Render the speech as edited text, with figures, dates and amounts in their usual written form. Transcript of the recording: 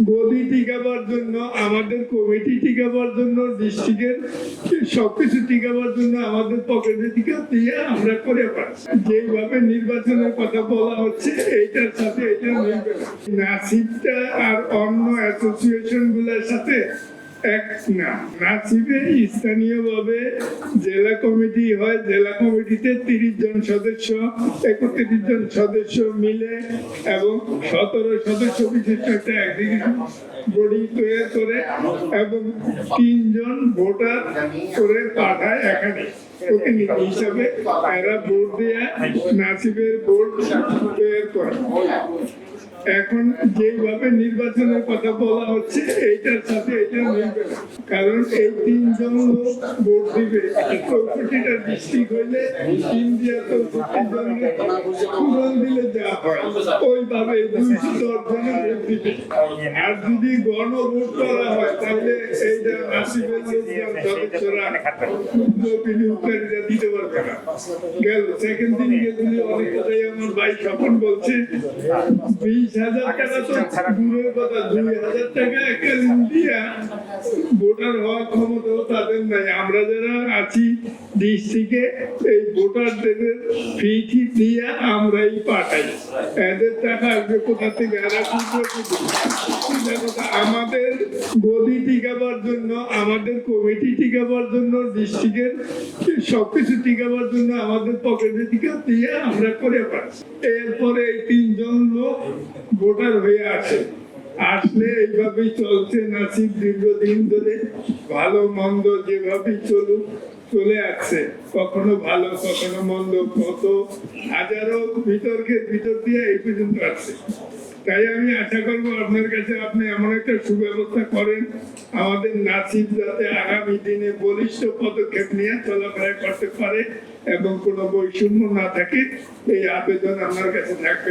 গদি টিকাবার জন্য, আমাদের কমিটি টিকাবার জন্য, ডিস্ট্রিক্টের সবকিছু টিকাবার জন্য আমাদের পকেটে টিকা দিয়ে আমরা করে পাচ্ছি। যেভাবে নির্বাচনের কথা বলা হচ্ছে এইটার সাথে এটা মিলবে না। নাসিবটা আর অন্য অ্যাসোসিয়েশন গুলোর সাথে এক না। নাসিবে স্থানীয়ভাবে জেলা কমিটি হয়, জেলা কমিটিতে 30 জন সদস্য, 31 জন সদস্য মিলে এবং 17 সদস্য বিশিষ্ট একটা এক্সিকিউটিভ বডি তৈরি করে এবং 3 জন ভোটার করে পাঠায় এখানে প্রতিনিধি হিসাবে। এরা ভোট দিয়ে নাসিবের ভোট তৈরি করে। এখন যেভাবে নির্বাচনের কথা বলা হচ্ছে এইটার সাথে এটা মিলবে না, কারণ এই 3 জন লোক ভোট দিবে। 64টা ডিস্ট্রিক্ট হইলে ইন্ডিয়া 64 জনের পূরণ দিলে যা হয় ওইভাবে 210 জনে ভোট দিবে। আর যদি গণভোট করা হয় তাহলে এইটা নাসিবের লোকজন সদস্যরা উত্তরীরা দিতে পারবে না। গেল সেকেন্ড দিন গেলে অনেক কথাই আমার ভাই স্বপন বলছে 20,000 টাকা তো দূরের কথা, 2,000 টাকা একটা দিয়া ভোটার হওয়ার ক্ষমতাও তাদের নাই। আমরা যারা আছি ডিস্ট্রিক্টে এই ভোটারদের ফি দিয়ে আমরাই পাঠাই। এদের টাকা আসবে কোথা থেকে? আমাদের গদি টিকাবার জন্য, আমাদের কমিটি টিকাবার জন্য, ডিস্ট্রিক্টের সবকিছু টিকাবার জন্য আমাদের পকেটে টিকা দিয়ে আমরা করে পাচ্ছি। এরপরে এই 3 জন লোক ভোটার হয়ে আসলে এইভাবেই চলছে নাসিব দীর্ঘদিন ধরে। ভালো মন্দ যেভাবেই চলে আসছে, কখনো ভালো কখনো মন্দ, কত হাজারো বিতর্কের ভিতর দিয়ে এই পর্যন্ত আসছে। তাই আমি আশা করবো আপনার কাছে আপনি এমন একটা সুব্যবস্থা করেন আমাদের নাসিব যাতে আগামী দিনে বলিষ্ঠ পদক্ষেপ নিয়ে চলাফেরা করতে পারে এবং কোনো বৈষম্য না থাকে, এই আবেদন আমার কাছে থাকবে।